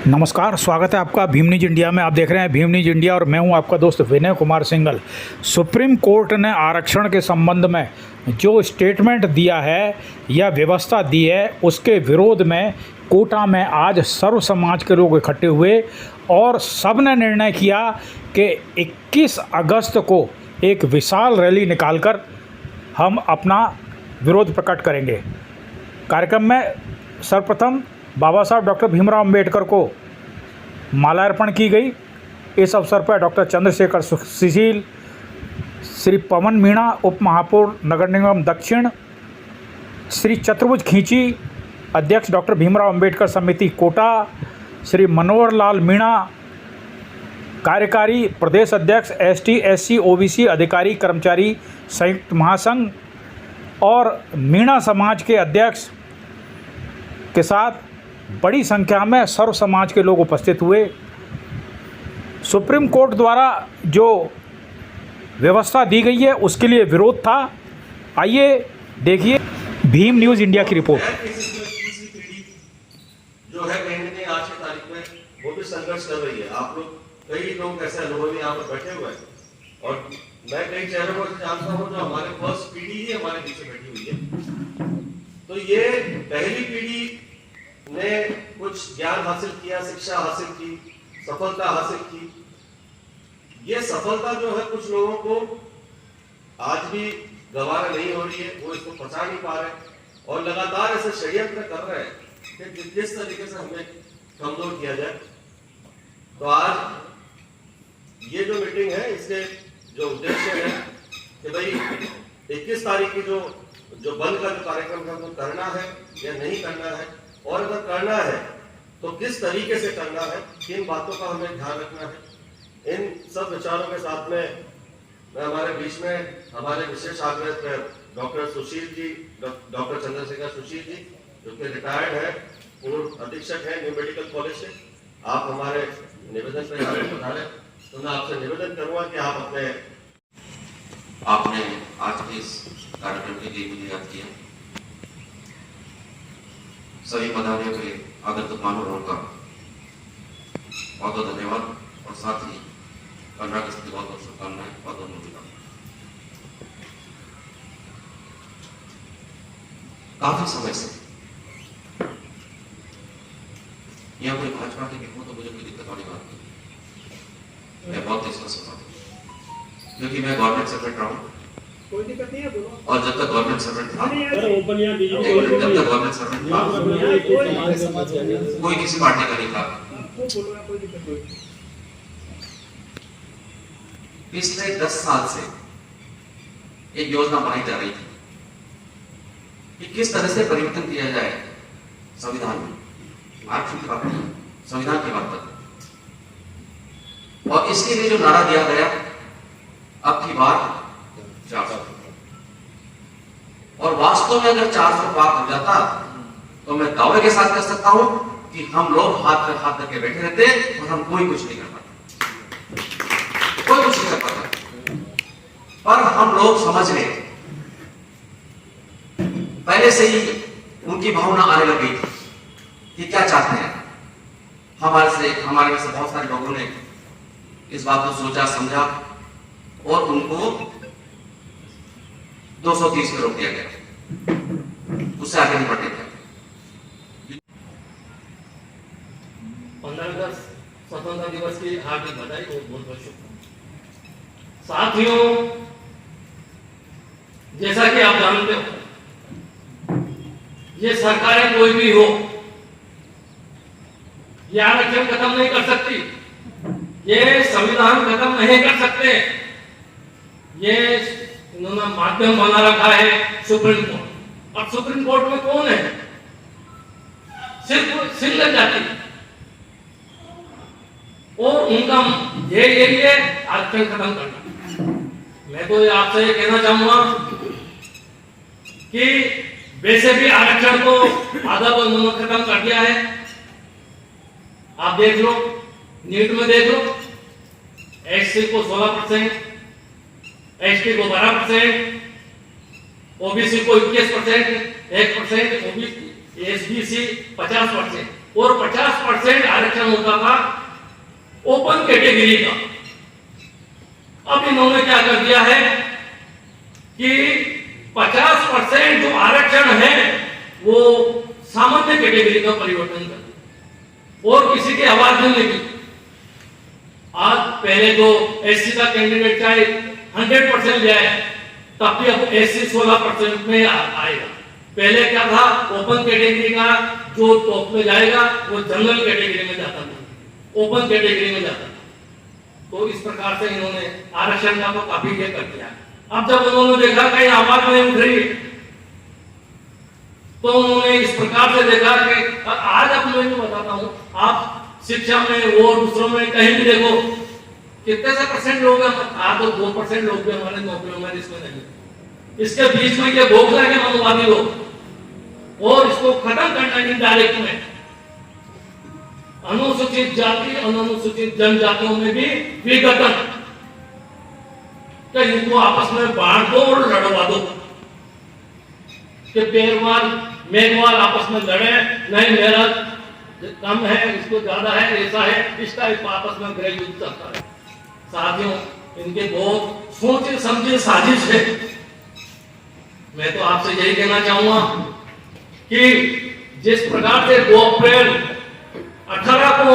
नमस्कार, स्वागत है आपका भीम न्यूज इंडिया में। आप देख रहे हैं भीम न्यूज इंडिया और मैं हूं आपका दोस्त विनय कुमार सिंघल। सुप्रीम कोर्ट ने आरक्षण के संबंध में जो स्टेटमेंट दिया है या व्यवस्था दी है, उसके विरोध में कोटा में आज सर्व समाज के लोग इकट्ठे हुए और सब ने निर्णय किया कि 21 अगस्त को एक विशाल रैली निकालकर हम अपना विरोध प्रकट करेंगे। कार्यक्रम में सर्वप्रथम बाबा साहब डॉक्टर भीमराव अम्बेडकर को माल्यार्पण की गई। इस अवसर पर डॉक्टर चंद्रशेखर सुशील, श्री पवन मीणा उप महापौर नगर निगम दक्षिण, श्री चतुर्भुज खींची अध्यक्ष डॉक्टर भीमराव अम्बेडकर समिति कोटा, श्री मनोहर लाल मीणा कार्यकारी प्रदेश अध्यक्ष एसटी एससी ओबीसी अधिकारी कर्मचारी संयुक्त महासंघ और मीणा समाज के अध्यक्ष के साथ बड़ी संख्या में सर्व समाज के लोग उपस्थित हुए। सुप्रीम कोर्ट द्वारा जो व्यवस्था दी गई है उसके लिए विरोध था। आइए देखिए भीम न्यूज़ इंडिया की रिपोर्ट। जो है कहीं ना कहीं आज की तारीख में वो भी संघर्ष कर रही है। आप लोग कई लोग ऐसे अनुभवी यहाँ पर बैठे हुए हैं और मैं कई चेहरों को जानता हूँ जो हमारे फर्स्ट पीढ़ी ही हमारे पीछे बैठी हुई है। तो ये पहली पीढ़ी ने कुछ ज्ञान हासिल किया, शिक्षा हासिल की, सफलता हासिल की। ये सफलता जो है कुछ लोगों को आज भी गवारा नहीं हो रही है, वो इसको पचा नहीं पा रहे और लगातार ऐसे षड्यंत्र कर रहे हैं कि जिस तरीके से हमें कमजोर किया जाए। तो आज ये जो मीटिंग है इसके जो उद्देश्य है कि भाई 21 तारीख की जो बंद का जो कार्यक्रम है वो करना है या नहीं करना है, और अगर करना है तो किस तरीके से करना है, किन बातों का हमें ध्यान रखना है। इन सब विचारों के साथ में मैं हमारे बीच में हमारे विशेष आग्रह पर डॉक्टर सुशील जी, डॉक्टर चंद्रशेखर सुशील जी जो कि रिटायर्ड है, पूर्व अधीक्षक है न्यू मेडिकल कॉलेज से, आप हमारे निवेदन पर आगे बढ़ाएं। तो मैं आपसे निवेदन करूंगा कि आप आपने आज के इस कार्यक्रम के लिए मुझे याद किया। सभी पधारियों के आदर महानुभावों का बहुत बहुत धन्यवाद और साथ ही 15 अगस्त की बहुत बहुत शुभकामनाएं, बहुत बहुत मुबारक। काफी समय से यहाँ कोई भाजपा के हो तो मुझे कोई दिक्कत वाली बात नहीं, मैं बहुत विश्वास होता हूँ क्योंकि मैं गवर्नमेंट सर्वेंट रहा हूँ और जब तक गवर्नमेंट सर्वेंट था, कोई किसी पार्टी का नहीं था। पिछले 10 साल से एक योजना बनाई जा रही थी कि किस तरह से परिवर्तन किया जाए संविधान में। आरक्षण की बात नहीं, संविधान की बात करते, और इसके लिए जो नारा दिया गया अब की बार 400, और वास्तव में अगर 400 पार हो जाता तो मैं दावे के साथ कह सकता हूं कि हम लोग हाथ पे हाथ रख के बैठे रहते और हम कोई कुछ नहीं कर पाते, कोई कुछ नहीं कर पाता। पर हम लोग समझ गए, पहले से ही उनकी भावना आने लग गई थी कि क्या चाहते हैं। हमारे में से बहुत सारे लोगों ने इस बात को सोचा समझा और उनको 230 में रोक दिया गया, उससे आगे नहीं बढ़ने दिया। 15 अगस्त स्वतंत्रता दिवस की हार्दिक बधाई और बहुत बहुत शुभकामनाएं। साथियों, जैसा कि आप जानते हो, ये सरकारें कोई भी हो, ये आरक्षण खत्म नहीं कर सकती, ये संविधान खत्म नहीं कर सकते। ये इन्होंने माध्यम बना रखा है सुप्रीम कोर्ट, और सुप्रीम कोर्ट में कौन है? सिर्फ सिंगल जाति, और उनका यही है आरक्षण खत्म करना। मैं तो आपसे ये कहना चाहूंगा कि वैसे भी आरक्षण को आधा तो उन्होंने खत्म कर दिया है। आप देख लो, नीट में देख लो, एससी को 16%, एसटी को 12%, ओबीसी को 21%, 1%, एसबीसी 50%। और 50% आरक्षण होता था ओपन कैटेगरी का। अब इन्होंने क्या कर दिया है कि 50% जो आरक्षण है वो सामान्य कैटेगरी का परिवर्तन कर दिया और किसी की आवाज नहीं लगी। आज पहले जो एससी का कैंडिडेट चाहे 100% ले आए, तब भी अब एससी 16% में आएगा। पहले क्या था, ओपन कैटेगरी का जो टॉप में जाएगा वो जनरल कैटेगरी में जाता था, ओपन कैटेगरी में जाता था। तो इस प्रकार से इन्होंने आरक्षण का तो काफी ये कर दिया। अब जब उन्होंने देखा कहीं आवाज नहीं उठ रही, तो उन्होंने इस प्रकार से देखा कि आज अब मैं जो बताता हूं, आप शिक्षा में और दूसरों में कहीं भी देखो कितने से परसेंट लोग हैं, आज तो 2% लोग भी हमारे नौकरियों में इसमें नहीं। इसके बीच में ये भोग लगे मनोवादी लोग और इसको खत्म करना इनडायरेक्ट में अनुसूचित जाति अनुसूचित जनजातियों में भी विघटन, कि इनको आपस में बांट दो और लड़वा दो, कि पेरवाल मेघवाल आपस में लड़े, नहीं मेरा कम है इसको ज्यादा है, ऐसा है, इस टाइप आपस में गृह युद्ध चलता है। साथियों, इनके बहुत सोचे समझे साजिश है। मैं तो आपसे यही कहना चाहूंगा कि जिस प्रकार से 2 अप्रैल 18 को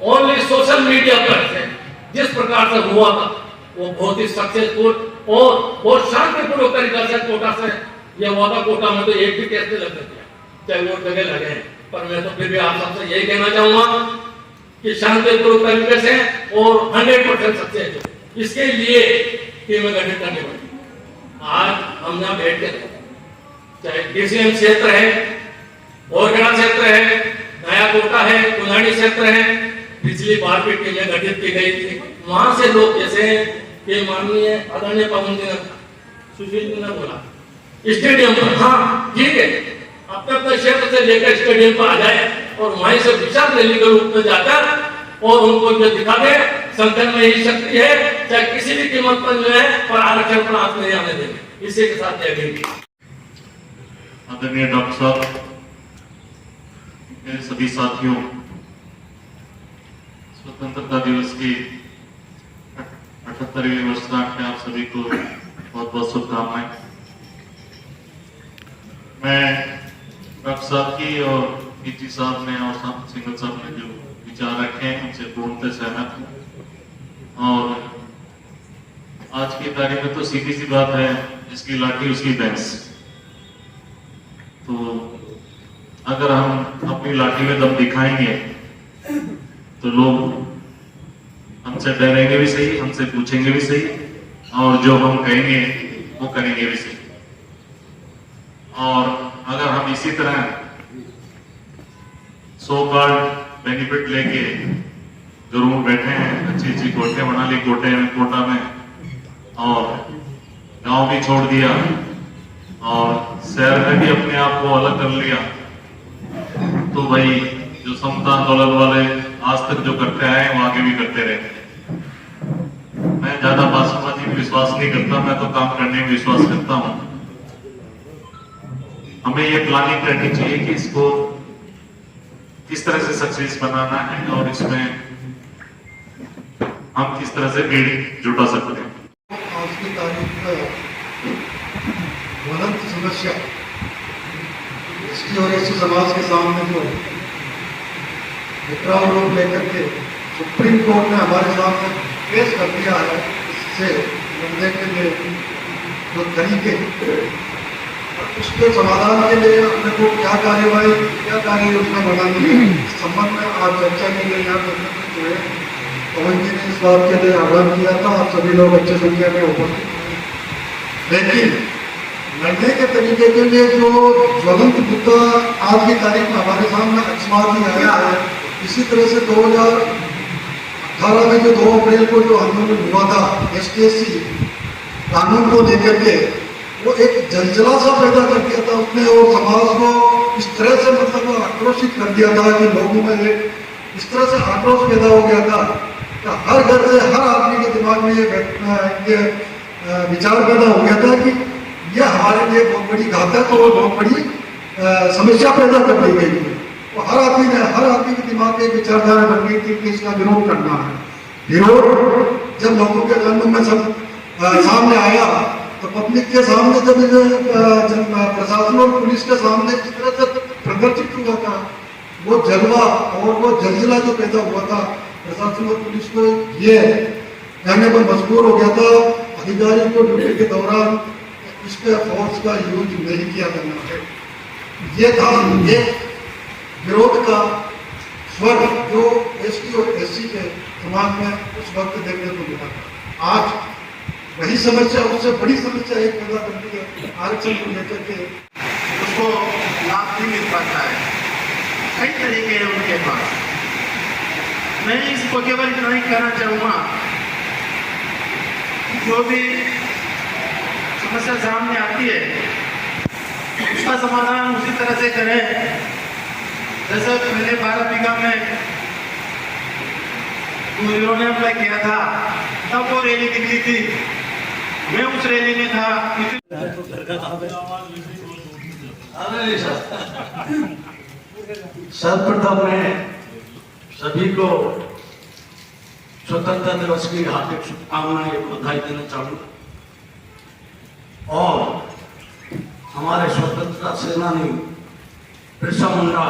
ओनली सोशल मीडिया पर जिस प्रकार से हुआ था वो बहुत ही सक्सेसफुल और बहुत शांतिपूर्वक तरीका से कोटा से ये हुआ था। कोटा में तो एक भी केस नहीं लग गया, चाहे वो जगह लगे, पर मैं तो फिर भी आप सबसे यही कहना चाहूंगा कि शांतिपूर्वक तरीके से और 100% सक्सेस, इसके लिए टीमें गठित करनी पड़ी। आज हम यहाँ बैठ के चाहे डीसीएम क्षेत्र है, बोरगढ़ा क्षेत्र है, नया कोटा है, कुनाड़ी क्षेत्र है, पिछली बार भी टीमें गठित की गई थी। वहां से लोग जैसे कि माननीय आदरणीय पवन जी ने सुशील जी ने बोला स्टेडियम पर, हाँ ठीक है, अपने अपने क्षेत्र से लेकर स्टेडियम पर आ जाए और वहीं से विशाल रैली के रूप में जाकर और उनको ये दिखा दे संगठन में यही शक्ति है, चाहे किसी भी कीमत पर जो है पर आरक्षण पर हाथ नहीं आने देंगे। इसी के साथ जय। आदरणीय डॉक्टर साहब, मेरे सभी साथियों, स्वतंत्रता दिवस की 78वीं वर्षगांठ में आप सभी को बहुत बहुत शुभकामनाएं। मैं डॉक्टर साहब की और पीजी साहब ने और सिंगल साहब ने जो विचार रखे हैं उनसे पूर्णतः सहमत हूं। और आज की तारीख में तो सीधी सी बात है, जिसकी लाठी उसकी भैंस। तो अगर हम अपनी लाठी में दम दिखाएंगे तो लोग हमसे डरेंगे भी सही, हमसे पूछेंगे भी सही, और जो हम कहेंगे वो करेंगे भी सही। और अगर हम इसी तरह सो कॉल्ड बेनिफिट लेके जो रूम बैठे हैं, अच्छी अच्छी कोठे बना ली कोटा में, और गांव भी छोड़ दिया और शहर में भी अपने आप को अलग कर लिया, तो भाई जो समता आंदोलन वाले आज तक जो करते आए वो आगे भी करते रहे। मैं ज्यादा बासुमती में विश्वास नहीं करता, मैं तो काम करने में विश्वास करता हूं। हमें ये प्लानिंग करनी चाहिए कि इसको किस तरह से सक्सेस बनाना है और इसमें हम किस तरह से भीड़ जुटा सकते हैं। आज की तारीख में ज्वलंत समस्या एसटी और एससी समाज के सामने जो विकराल रूप लेकर के सुप्रीम कोर्ट ने हमारे सामने पेश कर दिया है, इससे लड़ने के लिए जो तरीके उसके समाधान के लिए अपने को क्या कार्यवाही क्या कार्य योजना बनानी है, इस संबंध में आज चर्चा के लिए यहाँ जो है पवन जी ने इस बात के लिए आह्वान किया था। आप सभी लोग अच्छी संख्या में उपस्थित हैं। लेकिन लड़ने के तरीके के लिए जो ज्वलंत मुद्दा आज की तारीख में हमारे सामने अकस्मात ही आया है, इसी तरह से 2018 में जो 2 अप्रैल को जो आंदोलन हुआ था ST/SC कानून को लेकर के, वो एक जलजला सा पैदा कर दिया था उसने, और समाज को इस तरह से मतलब आक्रोशित कर दिया था कि लोगों में इस तरह से आक्रोश पैदा हो गया था कि हर घर से हर आदमी के दिमाग में ये विचार पैदा हो गया था कि यह हमारे लिए बहुत बड़ी घातक और बहुत बड़ी समस्या पैदा कर दी गई है। तो हर आदमी के दिमाग में एक विचारधारा बन गई थी कि इसका विरोध करना है। विरोध जब लोगों के जन्म में सब सामने आया तो पब्लिक के सामने जब प्रशासन और पुलिस के सामने जिस तरह से प्रदर्शित हुआ था वो जलवा और वो जलजिला जो पैदा हुआ था, प्रशासन और पुलिस को ये कहने पर मजबूर हो गया था अधिकारी को ड्यूटी के दौरान इसके फोर्स का यूज नहीं किया करना है। ये था ये विरोध का स्वर जो एसटी और एससी के समाज में उस वक्त देखने को मिला था। आज वही समस्या, उससे बड़ी समस्या एक पैदा करती है आरक्षण को लेकर के, उसको लाभ नहीं मिल पाता है। कई तरीके हैं उनके पास। मैं इसको केवल इतना ही कहना चाहूँगा, जो भी समस्या सामने आती है उसका समाधान उसी तरह से करें जैसे पहले 12 बीघा में उन्होंने अप्लाई किया था, तब वो रैली निकली थी, मैं उस रैली में था। सर्वप्रथम मैं सभी को स्वतंत्रता दिवस की हार्दिक शुभकामनाएं बधाई देना चाहूँगा और हमारे स्वतंत्रता सेनानी बिरसा मुंडा,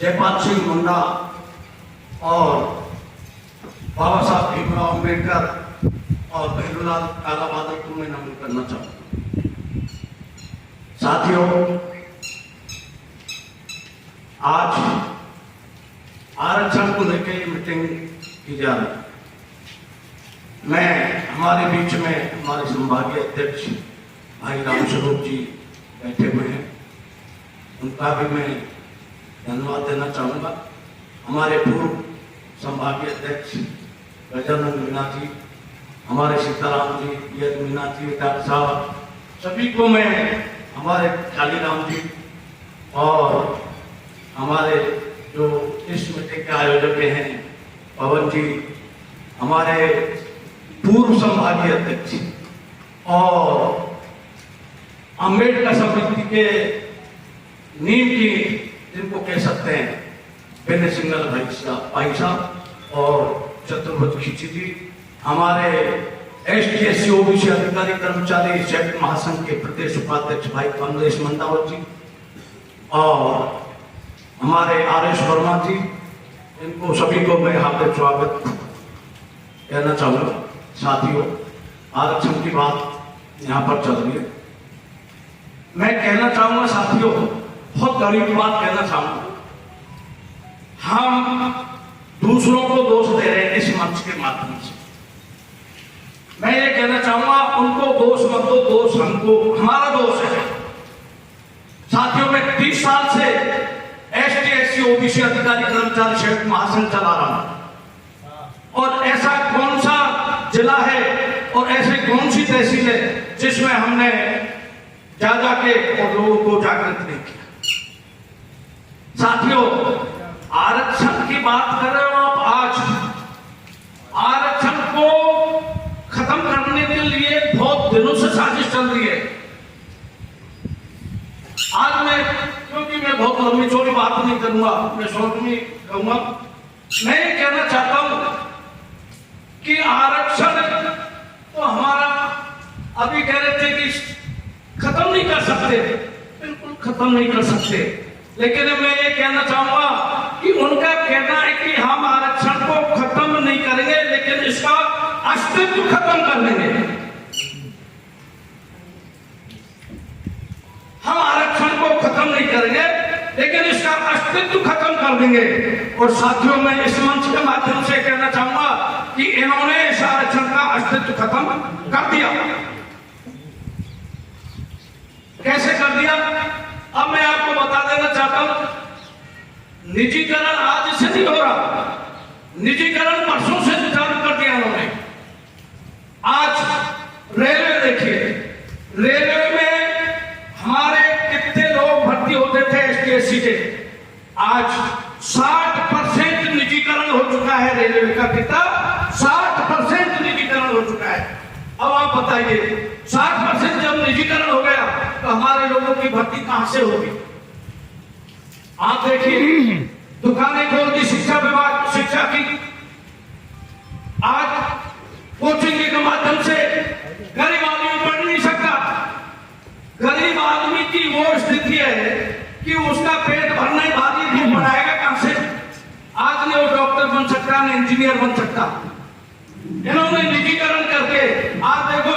जयपाल सिंह मुंडा और बाबा साहब भीमराव अम्बेडकर और भैरूलाल कालाबादल को मैं नमन करना चाहूँगा। साथियों, आज आरक्षण को लेकर मीटिंग की जा रही। मैं हमारे बीच में हमारे संभागीय अध्यक्ष भाई रामस्वरूप जी बैठे हुए हैं, उनका भी मैं धन्यवाद देना चाहूँगा। हमारे पूर्व संभागीय अध्यक्ष गजानंद मीणा जी, हमारे सीताराम जी, यद मीणा जी, डॉक्टर साहब, सभी को मैं, हमारे कालीराम जी और हमारे जो इस मीटिंग के आयोजक हैं पवन जी, हमारे पूर्व संभागीय अध्यक्ष और अम्बेडकर समिति के नीम की जिनको कह सकते हैं बेने सिंगल भाई साहब और चतुर्भुज खिची जी, हमारे ST/SC OBC अधिकारी कर्मचारी सेक्ट महासंघ के प्रदेश उपाध्यक्ष भाई कमलेश मंडावत जी और हमारे RS वर्मा जी, इनको सभी को मैं हार्दिक स्वागत कहना चाहूँगा। साथियों, आरक्षण की बात यहाँ पर चल रही है। मैं कहना चाहूँगा साथियों, बहुत गरीब बात कहना चाहूँगा, हम दूसरों को दोष दे रहे हैं इस मंच के माध्यम से। मैं ये कहना चाहूँगा, उनको दोष मत दो, दोष हमको, हमारा दोष है। साथियों, मैं 30 साल से ST/SC OBC अधिकारी कर्मचारी सेवक महासंघ चला रहा हूं और ऐसा कौन सा जिला है और ऐसी कौन सी तहसील है जिसमें हमने जा के और लोगों को जागृत नहीं किया। साथियों, आरक्षण की बात कर रहे हो आप। आज आरक्षण को खत्म करने के लिए बहुत दिनों से साजिश चल रही है। आज मैं, क्योंकि मैं बहुत लंबी चौड़ी बात नहीं करूंगा, मैं शॉर्ट में कहूंगा, मैं ये कहना चाहता हूं कि आरक्षण तो हमारा, अभी कह रहे थे कि खत्म नहीं कर सकते, बिल्कुल खत्म नहीं कर सकते, लेकिन मैं ये कहना चाहूंगा कि उनका कहना है कि हम आरक्षण को खत्म नहीं करेंगे लेकिन इसका अस्तित्व खत्म कर देंगे। हम आरक्षण को खत्म नहीं करेंगे लेकिन इसका अस्तित्व खत्म कर देंगे। और साथियों, मैं इस मंच के माध्यम से कहना चाहूंगा कि इन्होंने इस आरक्षण का अस्तित्व खत्म कर दिया। कैसे कर दिया? अब मैं आपको बता देना चाहता हूं, निजीकरण आज से नहीं हो रहा, निजीकरण परसों से चालू कर दिया इन्होंने। आज रेलवे देखिए, रेलवे में हमारे कितने लोग भर्ती होते थे ST/SC के, आज 60% निजीकरण हो चुका है रेलवे का। कितना? 60% निजीकरण हो चुका है। अब आप बताइए, 60% जब निजीकरण हो गया तो हमारे लोगों की भर्ती कहां से होगी? आप देखिए दुकानें खोल दी शिक्षा विभाग, शिक्षा की। आज कोचिंग के माध्यम से गरीब आदमी पढ़ नहीं सकता। गरीब आदमी की वो स्थिति है कि उसका पेट भरना ही भारी, वो पढ़ाएगा कहां से? आज ने वो डॉक्टर बन सकता, न इंजीनियर बन सकता। इन्होंने निजीकरण करके आज देखो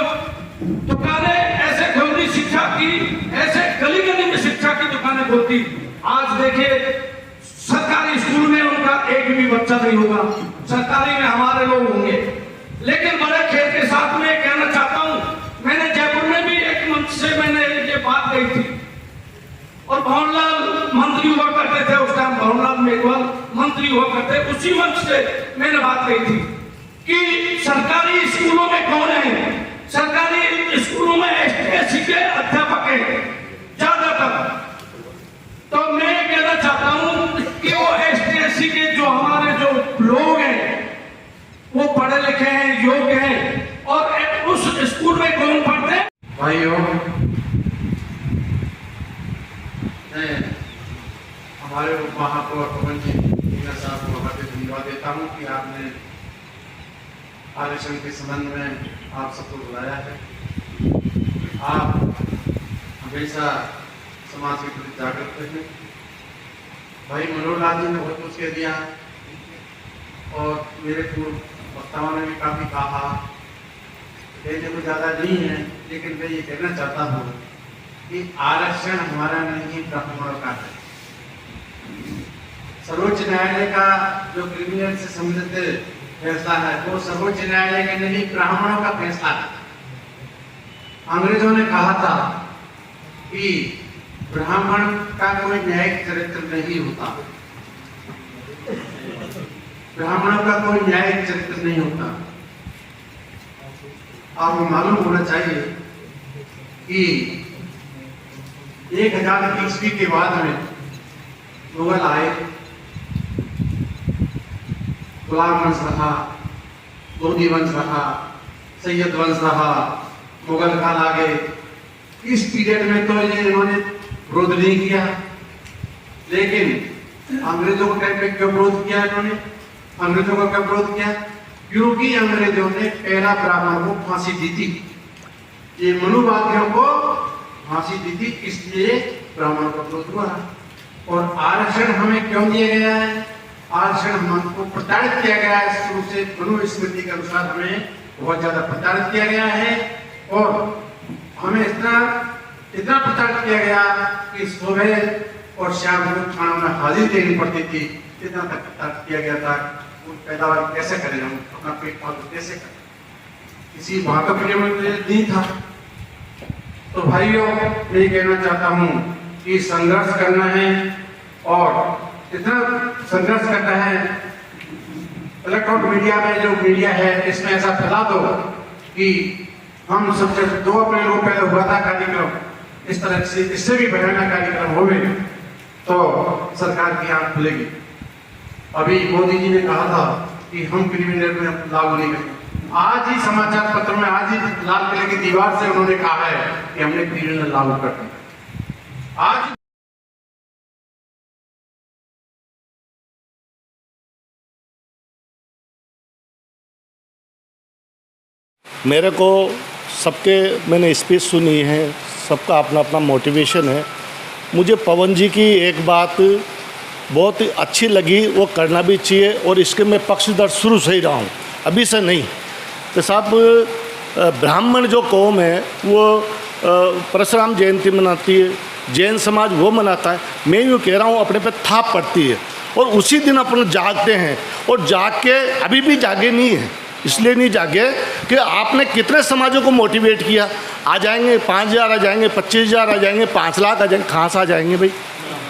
दुकानें ऐसे खोलती शिक्षा की, ऐसे गली गली में शिक्षा की दुकानें खोलती। आज देखिए सरकारी स्कूल में उनका एक भी बच्चा नहीं होगा, सरकारी में हमारे लोग होंगे। लेकिन बड़े खेत के साथ में कहना चाहता हूं, मैंने जयपुर में भी एक मंच से मैंने ये बात कही थी, और भवनलाल मंत्री हुआ करते थे उस टाइम, भवनलाल मेघवाल मंत्री हुआ करते, उसी मंच से मैंने बात कही थी कि सरकारी स्कूलों में कौन है? सरकारी स्कूलों में एसटी के अध्यापक हैं ज्यादातर। तो मैं कहना चाहता हूं कि वो एसटी के जो हमारे जो लोग हैं वो पढ़े लिखे हैं, योग्य हैं, और उस स्कूल में कौन पढ़ते हैं? भाइयों, मैं हमारे महापौर पवन जी मीना साहब को हार्दिक धन्यवाद देता हूं कि आपने आरक्षण के संबंध में आप सबको बुलाया है। आप हमेशा समाज के प्रति जागरूक हैं। भाई मनोहर लाल जी ने बहुत कुछ कह दिया और मेरे पूर्व वक्ताओं ने भी काफी कहा, कहने को ज्यादा नहीं है, लेकिन मैं ये कहना चाहता हूँ कि आरक्षण हमारा नहीं, ब्राह्मणों का है। सर्वोच्च न्यायालय का जो क्रिमिनल से संबंधित फैसला है वो सर्वोच्च न्यायालय का नहीं, ब्राह्मणों का फैसला है। अंग्रेजों ने कहा था कि ब्राह्मण का कोई न्यायिक चरित्र नहीं होता, ब्राह्मणों का कोई न्यायिक चरित्र नहीं होता। आपको मालूम होना चाहिए कि 1000 ईस्वी के बाद में मुगल आए, गुलाम वंश रहा, लोधी वंश रहा, सैयद वंश रहा, मुगल काल आ गए। इस पीरियड में तो ये इन्होंने विरोध नहीं किया, लेकिन अंग्रेजों के टाइम पे क्यों विरोध किया इन्होंने? अंग्रेजों का क्यों विरोध किया? क्योंकि अंग्रेजों ने पहला ब्राह्मण को फांसी दी थी, ये मनुवादियों को फांसी दी थी, इसलिए ब्राह्मण का विरोध हुआ। और आरक्षण हमें क्यों दिया गया है? आरक्षण हमको प्रताड़ित किया गया है, शुरू से मनुस्मृति के अनुसार हमें बहुत ज्यादा प्रताड़ित किया गया है, और हमें इतना प्रताड़ित किया गया कि सुबह और शाम को खाना में हाजिर देनी पड़ती थी। इतना तक प्रताड़ित किया गया था, वो पैदावार कैसे करें, हम अपना पेट पालन कैसे करें, किसी वहां का पीरियड में नहीं था। तो भाइयों, मैं कहना चाहता हूँ कि संघर्ष करना है, और इतना संघर्ष करना है। इलेक्ट्रॉनिक मीडिया में जो मीडिया है इसमें ऐसा फैला दो कि हम सबसे 2 अप्रैल को पहले हुआ था कार्यक्रम, इस तरह से इससे भी भयानक कार्यक्रम हो गए तो सरकार की आंख खुलेगी। अभी मोदी जी ने कहा था कि हम क्रिमिनल में लागू नहीं करेंगे। आज ही समाचार पत्र में, आज ही लाल किले की दीवार से उन्होंने कहा है कि हमने क्रिमिनल लागू कर दिया। आज मेरे को सबके, मैंने स्पीच सुनी है, सबका अपना अपना मोटिवेशन है। मुझे पवन जी की एक बात बहुत अच्छी लगी, वो करना भी चाहिए, और इसके मैं पक्षधर शुरू से ही रहा हूँ, अभी से नहीं। तो साहब, ब्राह्मण जो कौम है वो परशुराम जयंती मनाती है, जैन समाज वो मनाता है। मैं यूँ कह रहा हूँ अपने पे थाप पड़ती है, और उसी दिन अपन जागते हैं, और जाग के अभी भी जागे नहीं है। इसलिए नहीं जागे कि आपने कितने समाजों को मोटिवेट किया। आ जाएंगे 5000, आ जाएंगे 25000, आ जाएंगे 5 लाख, आ जाएंगे। कहाँ से आ जाएंगे भाई?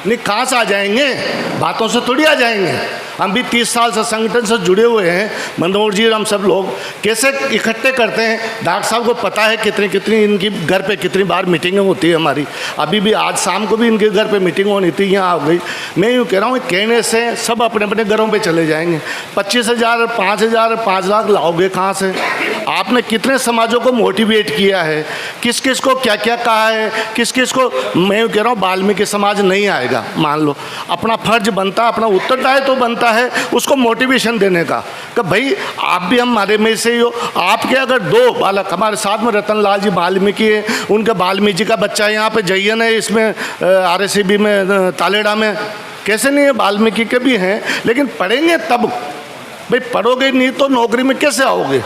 नहीं, कहाँ से आ जाएंगे? बातों से थोड़ी आ जाएंगे। हम भी 30 साल से संगठन से जुड़े हुए हैं, मनोहर जी, हम सब लोग कैसे इकट्ठे करते हैं। डॉक्टर साहब को पता है कितनी इनकी घर पे कितनी बार मीटिंगें होती है हमारी। अभी भी आज शाम को भी इनके घर पे मीटिंग होनी थी, यहाँ आ गई। मैं यूँ कह रहा हूँ, कहने से सब अपने अपने घरों पे चले जाएंगे। 25,000, 5,000, 5 लाख लाओगे कहाँ से? आपने कितने समाजों को मोटिवेट किया है, किस किस को क्या क्या कहा है, किस किस को। मैं कह रहा हूँ वाल्मीकि समाज नहीं आएगा, मान लो, अपना फर्ज बनता, अपना उत्तरदायित्व तो बनता है उसको मोटिवेशन देने का कि भाई आप भी हमारे में से ही हो। आपके अगर 2 बालक हमारे साथ में रतन लाल जी वाल्मीकि है, उनके वाल्मीकि जी का बच्चा यहाँ पे जयन है, इसमें RSCB में तालेड़ा में, कैसे नहीं है, वाल्मीकि के भी हैं, लेकिन पढ़ेंगे तब। भाई पढ़ोगे नहीं तो नौकरी में कैसे आओगे।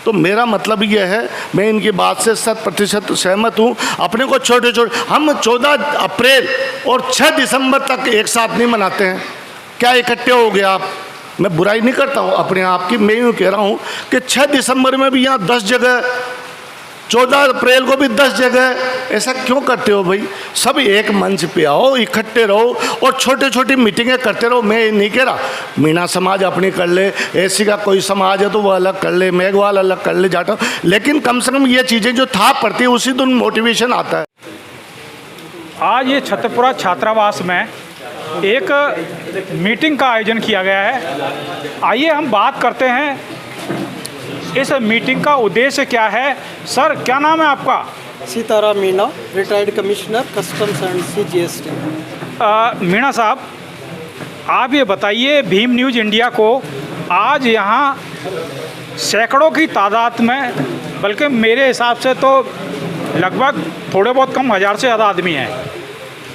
तो मेरा मतलब यह है, मैं इनकी बात से 100% सहमत हूँ। अपने को छोटे छोटे, हम 14 अप्रैल और 6 दिसंबर तक एक साथ नहीं मनाते हैं, क्या इकट्ठे हो गए आप। मैं बुराई नहीं करता हूँ अपने आप की, मैं यूँ कह रहा हूँ कि 6 दिसंबर में भी यहाँ 10 जगह, 14 अप्रैल को भी 10 जगह, ऐसा क्यों करते हो भाई। सब एक मंच पे आओ, इकट्ठे रहो और छोटे छोटी मीटिंगें करते रहो। मैं नहीं कह रहा मीणा समाज अपनी कर ले, ऐसी का कोई समाज है तो वो अलग कर ले, मेघवाल अलग कर ले, जाटा, लेकिन कम से कम ये चीज़ें जो था पड़ती है उसी दिन मोटिवेशन आता है। आज ये छतरपुरा छात्रावास में एक मीटिंग का आयोजन किया गया है। आइए हम बात करते हैं इस मीटिंग का उद्देश्य क्या है। सर, क्या नाम है आपका? Sitaram Meena, retired commissioner customs and CGST। Meena साहब, आप ये बताइए, भीम न्यूज़ इंडिया को आज यहाँ सैकड़ों की तादाद में, बल्कि मेरे हिसाब से तो लगभग थोड़े बहुत कम 1000 से ज़्यादा आदमी हैं,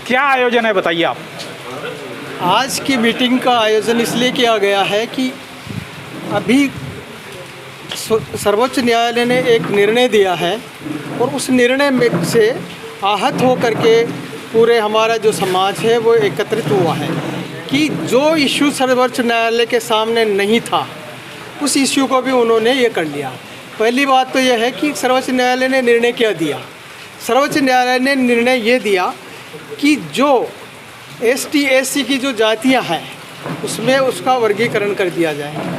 क्या आयोजन है बताइए आप। आज की मीटिंग का आयोजन इसलिए किया गया है कि अभी सर्वोच्च न्यायालय ने एक निर्णय दिया है और उस निर्णय में से आहत हो करके पूरे हमारा जो समाज है वो एकत्रित हुआ है कि जो इश्यू सर्वोच्च न्यायालय के सामने नहीं था उस इश्यू को भी उन्होंने ये कर लिया। पहली बात तो यह है कि सर्वोच्च न्यायालय ने निर्णय क्या दिया। सर्वोच्च न्यायालय ने निर्णय ये दिया कि जो ST SC की जो जातियां हैं उसमें उसका वर्गीकरण कर दिया जाए।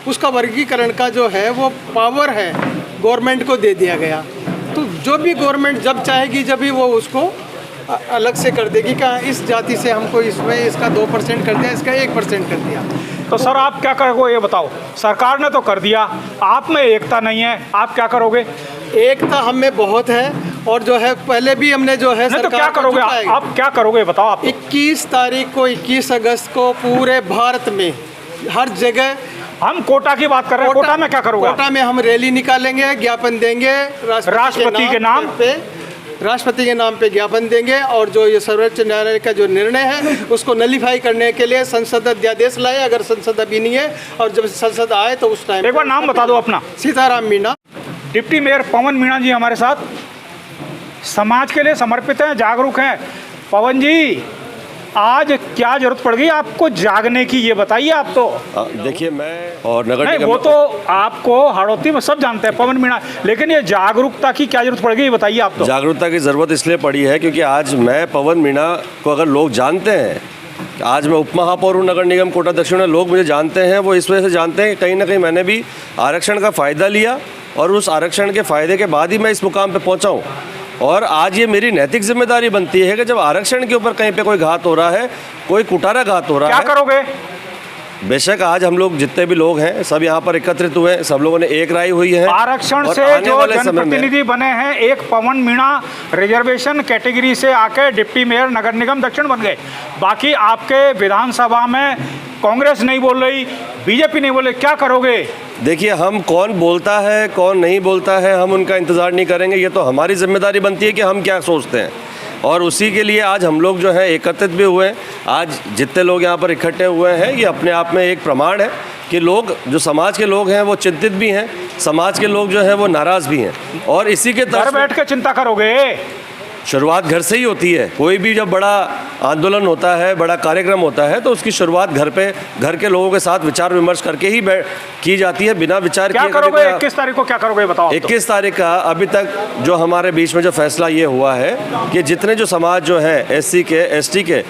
उसका वर्गीकरण का जो है वो पावर है गवर्नमेंट को दे दिया गया। तो जो भी गवर्नमेंट जब चाहेगी जब भी वो उसको अलग से कर देगी कि इस जाति से हमको इसमें इसका 2% कर दिया, इसका 1% कर दिया। तो सर आप क्या करोगे ये बताओ। सरकार ने तो कर दिया, आप में एकता नहीं है, आप क्या करोगे? एकता हम में बहुत है और जो है पहले भी हमने जो है तो क्या करोगे आप क्या करोगे बताओ आप। 21 तारीख को 21 अगस्त को पूरे भारत में हर जगह, हम कोटा की बात कर रहे हैं, कोटा में क्या करोगे? कोटा में हम रैली निकालेंगे, ज्ञापन देंगे राष्ट्रपति के नाम पे ज्ञापन देंगे और जो ये सर्वोच्च न्यायालय का जो निर्णय है उसको नलीफाई करने के लिए संसद अध्यादेश लाए। अगर संसद अभी नहीं है और जब संसद आए तो उस टाइम। एक बार नाम बता दो अपना। सीताराम मीणा। डिप्टी मेयर पवन मीणा जी हमारे साथ, समाज के लिए समर्पित हैं, जागरूक हैं। पवन जी, आज क्या जरूरत पड़ गई आपको जागने की, ये बताइए आप। तो देखिए, मैं और नगर नहीं, वो तो आपको हाड़ौती में सब जानते हैं पवन मीणा, लेकिन ये जागरूकता की क्या जरूरत पड़ गई ये बताइए आप। तो जागरूकता की ज़रूरत इसलिए पड़ी है क्योंकि आज मैं पवन मीणा को अगर लोग जानते हैं, आज मैं उप महापौर हूँ नगर निगम कोटा दक्षिण में, लोग मुझे जानते हैं, वो इस वजह से जानते हैं कि कहीं ना कहीं मैंने भी आरक्षण का फ़ायदा लिया और उस आरक्षण के फ़ायदे के बाद ही मैं इस मुकाम पर पहुँचा हूँ। और आज ये मेरी नैतिक जिम्मेदारी बनती है कि जब आरक्षण के ऊपर कहीं पे कोई घात हो रहा है, कोई कुटारा घात हो रहा है, क्या करोगे? बेशक आज हम लोग जितने भी लोग हैं सब यहाँ पर एकत्रित हुए, सब लोगों ने एक राय हुई है। आरक्षण से जो जनप्रतिनिधि बने हैं, एक पवन मीणा रिजर्वेशन कैटेगरी से आके डिप्टी मेयर नगर निगम दक्षिण बन गए। बाकी आपके विधानसभा में कांग्रेस नहीं बोल रही, बीजेपी नहीं बोल रही, क्या करोगे? देखिए, हम कौन बोलता है कौन नहीं बोलता है हम उनका इंतज़ार नहीं करेंगे। ये तो हमारी जिम्मेदारी बनती है कि हम क्या सोचते हैं और उसी के लिए आज हम लोग जो है एकत्रित भी हुए हैं। आज जितने लोग यहाँ पर इकट्ठे हुए हैं ये अपने आप में एक प्रमाण है कि लोग, जो समाज के लोग हैं वो चिंतित भी हैं, समाज के लोग जो हैं वो नाराज़ भी हैं। और इसी के घर बैठ के चिंता करोगे? शुरुआत घर से ही होती है। कोई भी जब बड़ा आंदोलन होता है, बड़ा कार्यक्रम होता है तो उसकी शुरुआत घर पे, घर के लोगों के साथ विचार विमर्श करके ही की जाती है, बिना विचार किए। क्या करोगे 21 तारीख को, क्या करोगे बताओ? 21 तारीख का अभी तक जो हमारे बीच में जो फैसला ये हुआ है कि जितने जो समाज जो है SC के ST के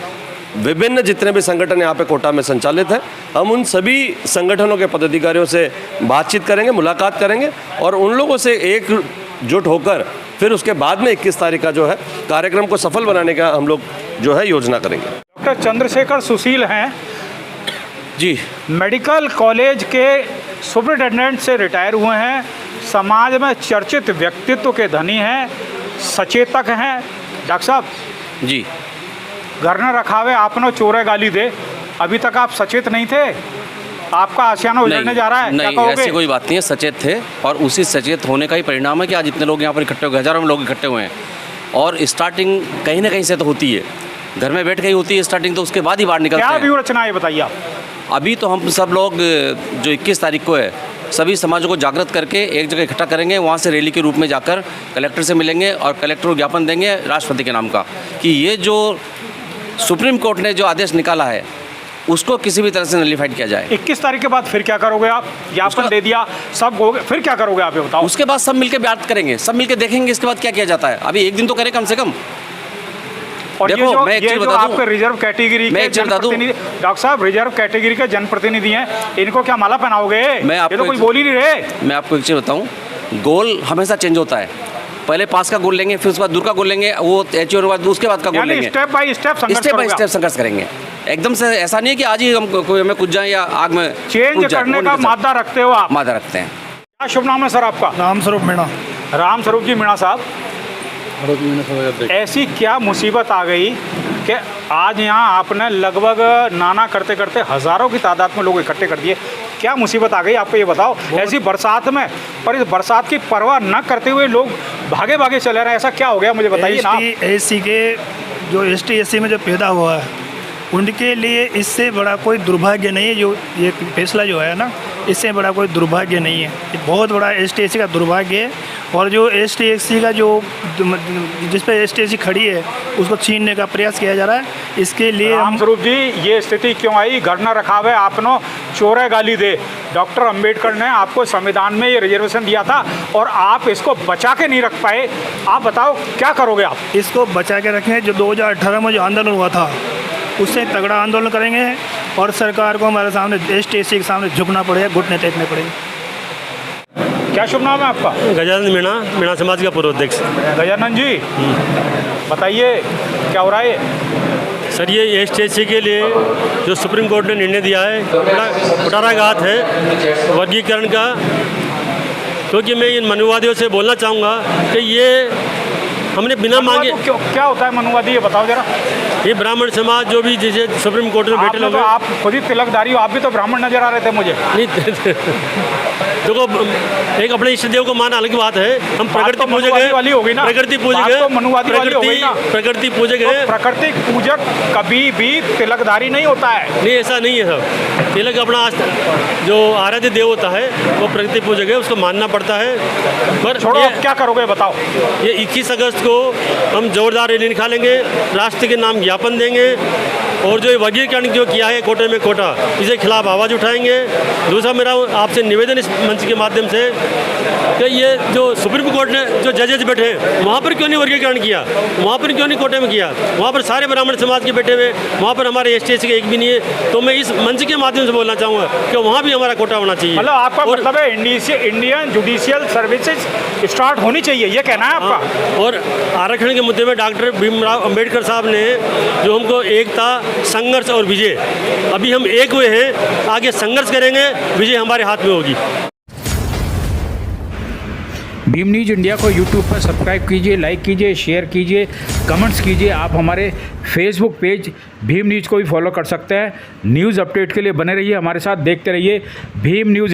विभिन्न जितने भी संगठन यहाँ पे कोटा में संचालित हैं, हम उन सभी संगठनों के पदाधिकारियों से बातचीत करेंगे, मुलाकात करेंगे और उन लोगों से एकजुट होकर फिर उसके बाद में 21 तारीख का जो है कार्यक्रम को सफल बनाने का हम लोग जो है योजना करेंगे। डॉक्टर चंद्रशेखर सुशील हैं, जी, मेडिकल कॉलेज के सुपरिटेंडेंट से रिटायर हुए हैं, समाज में चर्चित व्यक्तित्व के धनी हैं, सचेतक हैं। डॉक्टर साहब जी, घर न रखावे आपने चोरे गाली दे, अभी तक आप सचेत नहीं थे, आपका आशियाना उजड़ने जा रहा है, क्या नहीं, कहोगे? ऐसी कोई बात नहीं है, सचेत थे और उसी सचेत होने का ही परिणाम है कि आज इतने लोग यहाँ पर इकट्ठे हो गए, हज़ारों में लोग इकट्ठे हुए हैं। और स्टार्टिंग कहीं ना कहीं से तो होती है, घर में बैठ के ही होती है स्टार्टिंग, तो उसके बाद ही बाहर निकलते क्या हैं। व्यू रचना है ये बताइए आप। अभी तो हम सब लोग जो 21 तारीख को है, सभी समाजों को जागृत करके एक जगह इकट्ठा करेंगे, वहाँ से रैली के रूप में जाकर कलेक्टर से मिलेंगे और कलेक्टर को ज्ञापन देंगे राष्ट्रपति के नाम का कि ये जो सुप्रीम कोर्ट ने जो आदेश निकाला है उसको किसी भी तरह से नलिफाइड किया जाए। 21 तारीख के बाद फिर क्या करोगे आप? ज्ञापन दे दिया, सब हो गया, फिर क्या करोगे आप ये बताओ। उसके बाद सब मिलकर बात करेंगे, सब मिलकर देखेंगे इसके बाद क्या किया जाता है। अभी एक दिन तो करें कम से कम। और देखो, ये जो, मैं एक ये चीज़ जो बता दूं। आपके रिजर्व कैटेगरी के जनप्रतिनिधि, डॉक्टर साहब रिजर्व कैटेगरी के जनप्रतिनिधि हैं, इनको क्या माला पहनाओगे? ये तो कोई बोल ही नहीं रहे। मैं आपको एक चीज़ बताऊँ, गोल हमेशा चेंज होता है। पहले पास का गोल लेंगे, फिर उसके बाद दूर का गोल लेंगे, वो एच और बाद उसके बाद का गोल लेंगे। स्टेप बाय स्टेप संघर्ष करेंगे। एकदम से ऐसा नहीं है कि आज ही हम कोई हमें कुछ जाए या आग में चेंज करने का मादा रखते हो आप? मादा रखते हैं। क्या शुभ नाम है सर आपका? राम स्वरूप मीणा। राम स्वरूप जी मीणा साहब, ऐसी क्या मुसीबत आ गई कि आज यहाँ आपने लगभग नाना करते करते हज़ारों की तादाद में लोग इकट्ठे कर दिए? क्या मुसीबत आ गई आपको ये बताओ, ऐसी बरसात में? और इस बरसात की परवाह न करते हुए लोग भागे भागे चले रहे हैं, ऐसा क्या हो गया मुझे बताइए ना। एससी के जो ST/SC में जो पैदा हुआ है उनके लिए इससे बड़ा कोई दुर्भाग्य नहीं है। जो ये फैसला जो है ना, इससे बड़ा कोई दुर्भाग्य नहीं है, ये बहुत बड़ा ST/SC का दुर्भाग्य है। और जो ST/SC का जो जिस पे ST/SC खड़ी है उसको छीनने का प्रयास किया जा रहा है। इसके लिए राम स्वरूप जी, ये स्थिति क्यों आई? घर न रखावे आपनो चोरे गाली दे। डॉक्टर अंबेडकर ने आपको संविधान में ये रिजर्वेशन दिया था और आप इसको बचा के नहीं रख पाए, आप बताओ क्या करोगे आप? इसको बचा के रखें। जो 2018 में जो आंदोलन हुआ था उससे तगड़ा आंदोलन करेंगे और सरकार को हमारे सामने ST/SC के सामने झुकना पड़ेगा, घुटने टेकने पड़ेंगे। क्या शुभ नाम है आपका? गजानंद मीणा समाज का पूर्व अध्यक्ष। गजानंद जी बताइए क्या हो रहा है? सर, ये ST/SC के लिए जो सुप्रीम कोर्ट ने निर्णय दिया है बड़ा कुठाराघात है वर्गीकरण का। क्योंकि मैं इन मनुवादियों से बोलना चाहूँगा कि ये हमने बिना मांगे। क्या होता है मनुवादी, ये बताओ जरा। ये ब्राह्मण समाज जो भी जैसे सुप्रीम कोर्ट में बैठे लोग, आप खुद ही तिलकधारी हो, आप भी तो ब्राह्मण नजर आ रहे थे मुझे। नहीं देखो, एक अपने इष्ट देव को माना अलग बात है। हम प्रकृति पूजक हैं, वाली होगी ना, प्रकृति पूजक है, प्रकृति पूजक है। प्रकृति पूजक कभी भी तिलकधारी नहीं होता है। नहीं, ऐसा नहीं है सर। तिलक अपना जो आराध्य देव होता है वो प्रकृति पूजक है, उसको मानना पड़ता है। पर छोड़ो, क्या करोगे बताओ। ये 21 अगस्त को हम जोरदार रैली निकालेंगे, राष्ट्र के नाम ज्ञापन देंगे और जो वर्गीकरण जो किया है कोटे में कोटा, इसके खिलाफ आवाज़ उठाएंगे। दूसरा मेरा आपसे निवेदन इस मंच के माध्यम से कि ये जो सुप्रीम कोर्ट ने जो जजेज बैठे हैं वहाँ पर क्यों नहीं वर्गीकरण किया, वहाँ पर क्यों नहीं कोटे में किया? वहाँ पर सारे ब्राह्मण समाज के बैठे हुए, वहाँ पर हमारे ST/SC के एक भी नहीं है। तो मैं इस मंच के माध्यम से बोलना चाहूँगा कि वहाँ भी हमारा कोटा होना चाहिए। मतलब आपका मतलब है इंडियन जुडिशियल सर्विसेज स्टार्ट होनी चाहिए, ये कहना है आपका? और आरक्षण के मुद्दे में डॉक्टर भीमराव अंबेडकर साहब ने जो हमको एकता, संघर्ष और विजय, अभी हम एक हुए हैं, आगे संघर्ष करेंगे, विजय हमारे हाथ में होगी। भीम न्यूज़ इंडिया को यूट्यूब पर सब्सक्राइब कीजिए, लाइक कीजिए, शेयर कीजिए, कमेंट्स कीजिए। आप हमारे फेसबुक पेज भीम न्यूज़ को भी फॉलो कर सकते हैं। न्यूज़ अपडेट के लिए बने रहिए हमारे साथ, देखते रहिए भीम न्यूज़।